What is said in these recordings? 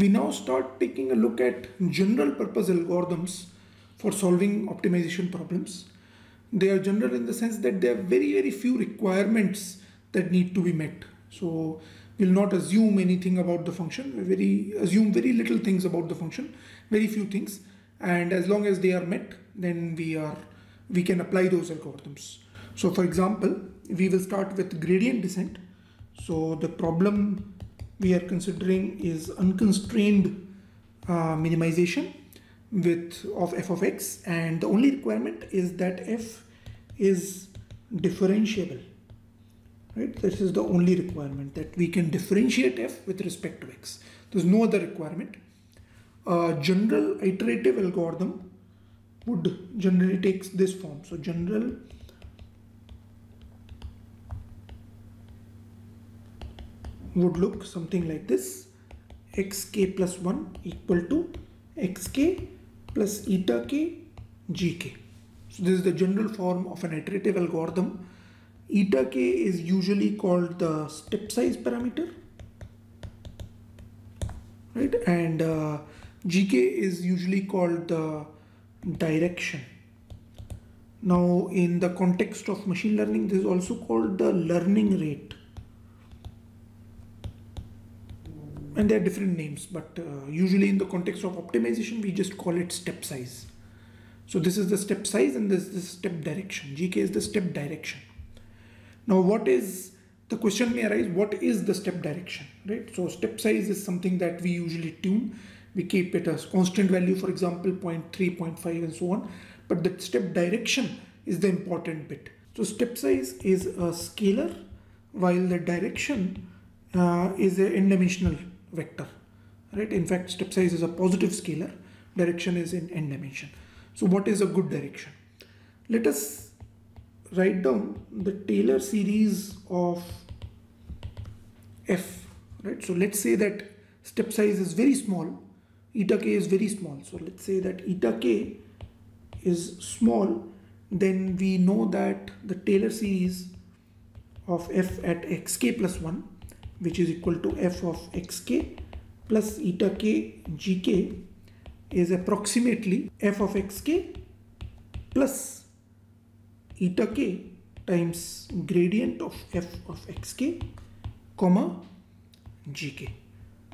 We now start taking a look at general purpose algorithms for solving optimization problems. They are general in the sense that there are very few requirements that need to be met. So we'll not assume anything about the function. We assume very little things about the function, very few things, and as long as they are met, then we can apply those algorithms. So for example, we will start with gradient descent. So the problem we are considering is unconstrained minimization of f of x, and the only requirement is that f is differentiable, right? This is the only requirement, that we can differentiate f with respect to x. There's no other requirement. A general iterative algorithm would generally takes this form. So general would look something like this: xk plus 1 equal to xk plus eta k gk. So this is the general form of an iterative algorithm. Eta k is usually called the step size parameter, right? And gk is usually called the direction. Now in the context of machine learning, this is also called the learning rate. And there are different names, but usually in the context of optimization, we just call it step size. So this is the step size and this is the step direction. GK is the step direction. Now what is, the question may arise, what is the step direction, right? So step size is something that we usually tune. We keep it as constant value, for example, 0.3, 0.5 and so on. But the step direction is the important bit. So step size is a scalar, while the direction is an n-dimensional vector, right? In fact, step size is a positive scalar, direction is in n dimension. So what is a good direction? Let us write down the Taylor series of f, right? So let's say that step size is very small, eta k is very small. So let's say that eta k is small, then we know that the Taylor series of f at xk plus 1, which is equal to f of xk plus eta k gk, is approximately f of xk plus eta k times gradient of f of xk comma gk.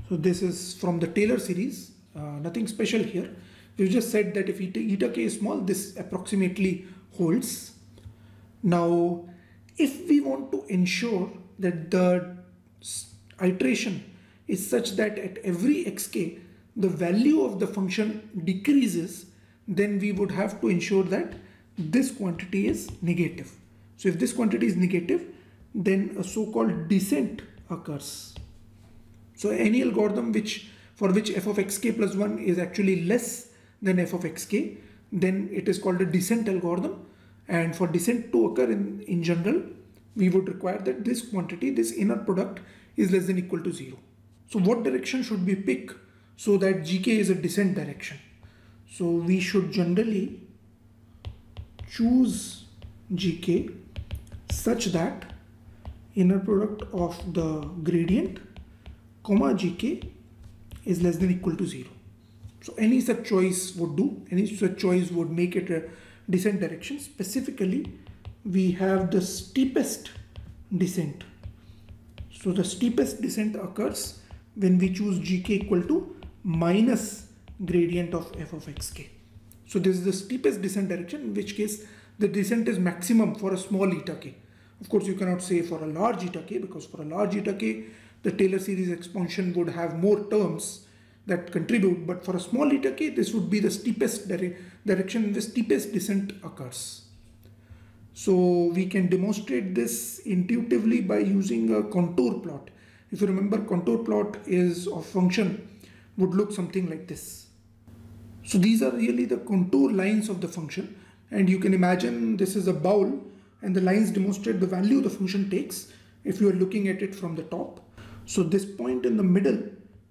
So this is from the Taylor series, nothing special here. We've just said that if eta k is small, this approximately holds. Now if we want to ensure that the iteration is such that at every xk the value of the function decreases, then we would have to ensure that this quantity is negative. So if this quantity is negative, then a so-called descent occurs. So any algorithm for which f of xk plus 1 is actually less than f of xk, then it is called a descent algorithm. And for descent to occur in general, we would require that this quantity, this inner product, is less than or equal to 0. So what direction should we pick so that gk is a descent direction? So we should generally choose gk such that inner product of the gradient comma gk is less than or equal to 0. So any such choice would do, any such choice would make it a descent direction. Specifically, we have the steepest descent. So the steepest descent occurs when we choose gk equal to minus gradient of f of xk. So this is the steepest descent direction, in which case the descent is maximum for a small eta k. Of course, you cannot say for a large eta k, because for a large eta k, the Taylor series expansion would have more terms that contribute, but for a small eta k, this would be the steepest direction in the steepest descent occurs. So we can demonstrate this intuitively by using a contour plot. If you remember, contour plot is of function would look something like this. So these are really the contour lines of the function, and you can imagine this is a bowl and the lines demonstrate the value the function takes if you are looking at it from the top. So this point in the middle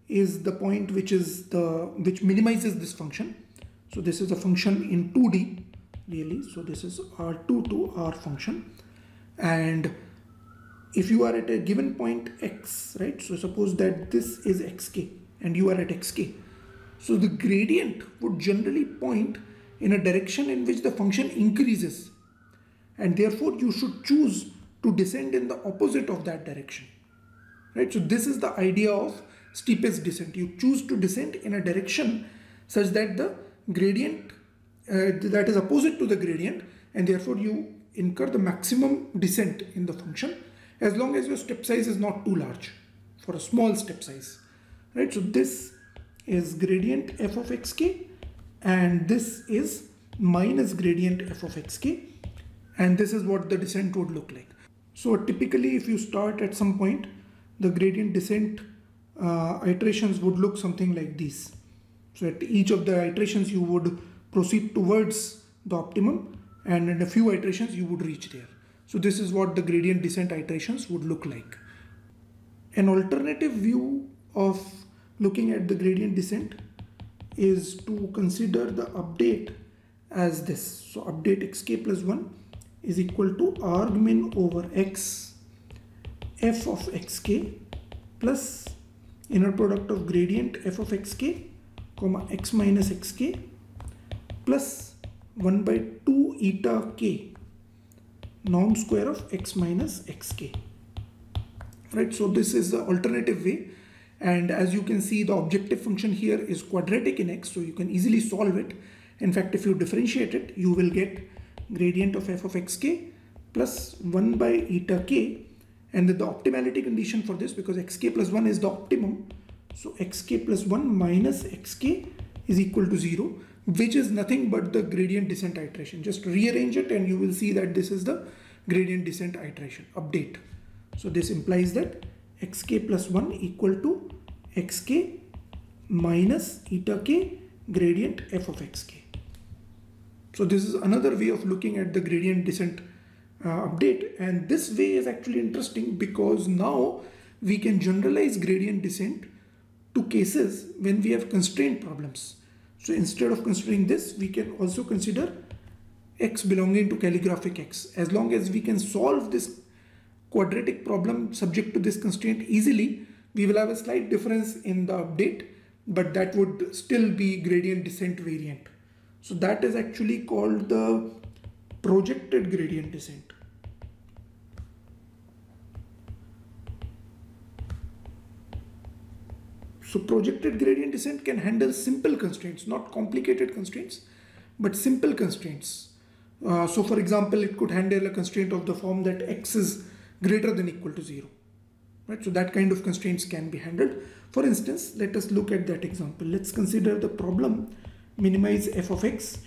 is the point which minimizes this function. So this is a function in 2D really. So this is R2 to R function, and if you are at a given point x, right? So suppose that this is xk. and you are at xk. So the gradient would generally point in a direction in which the function increases, and therefore you should choose to descend in the opposite of that direction. Right? So this is the idea of steepest descent. You choose to descend in a direction such that the gradient that is opposite to the gradient, and therefore you incur the maximum descent in the function as long as your step size is not too large for a small step size. Right? So this is gradient f of xk, and this is minus gradient f of xk, and this is what the descent would look like. So typically if you start at some point, the gradient descent iterations would look something like these. So at each of the iterations you would proceed towards the optimum, and in a few iterations you would reach there. So this is what the gradient descent iterations would look like. An alternative view of looking at the gradient descent is to consider the update as this. So update xk plus 1 is equal to argmin over x f of xk plus inner product of gradient f of xk comma x minus xk plus 1 by 2 eta k norm square of x minus xk. Right, so this is the alternative way, and as you can see, the objective function here is quadratic in x, so you can easily solve it. In fact, if you differentiate it, you will get gradient of f of xk plus 1 by eta k, and the optimality condition for this, because xk plus 1 is the optimum, so xk plus 1 minus xk is equal to 0, which is nothing but the gradient descent iteration. Just rearrange it and you will see that this is the gradient descent iteration update. So this implies that xk plus 1 equal to xk minus eta k gradient f of xk. So this is another way of looking at the gradient descent update, and this way is actually interesting because now we can generalize gradient descent to cases when we have constraint problems. So instead of considering this, we can also consider x belonging to calligraphic x. As long as we can solve this quadratic problem subject to this constraint easily, we will have a slight difference in the update, but that would still be gradient descent variant. So that is actually called the projected gradient descent. So projected gradient descent can handle simple constraints, not complicated constraints, but simple constraints. So for example, it could handle a constraint of the form that x is greater than equal to 0. Right? So that kind of constraints can be handled. For instance, let us look at that example. Let's consider the problem minimize f of x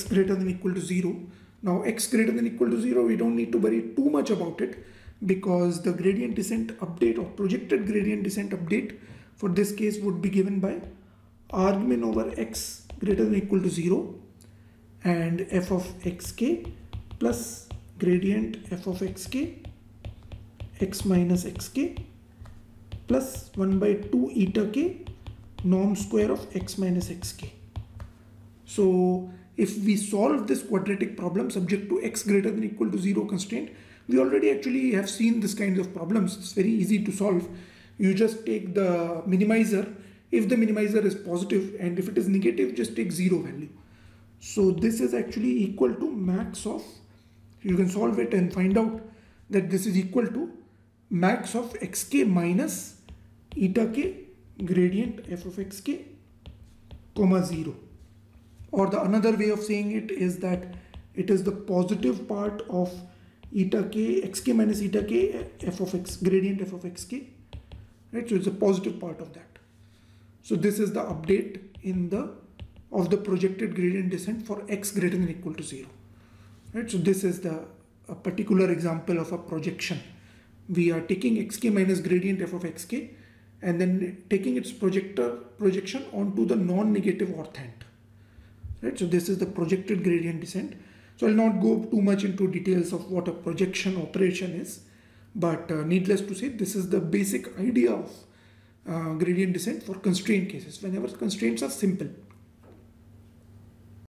greater than equal to 0. Now x greater than equal to 0, we don't need to worry too much about it because the gradient descent update or projected gradient descent update for this case would be given by argmin over x greater than equal to 0 and f of xk plus gradient f of xk x minus xk plus 1 by 2 eta k norm square of x minus xk. So if we solve this quadratic problem subject to x greater than equal to 0 constraint, we already actually have seen this kind of problems. It's very easy to solve. You just take the minimizer. If the minimizer is positive and if it is negative, just take 0 value. So this is actually equal to max of, you can solve it and find out that this is equal to max of xk minus eta k gradient f of xk comma 0. Or the another way of saying it is that it is the positive part of eta k xk minus eta k f of x gradient f of xk. Right? So it's a positive part of that. So this is the update in the of the projected gradient descent for x greater than equal to 0. Right? So this is a particular example of a projection. We are taking xk minus gradient f of xk and then taking its projection onto the non-negative orthant. Right? So this is the projected gradient descent. So I'll not go too much into details of what a projection operation is, but needless to say, this is the basic idea of gradient descent for constraint cases, whenever constraints are simple.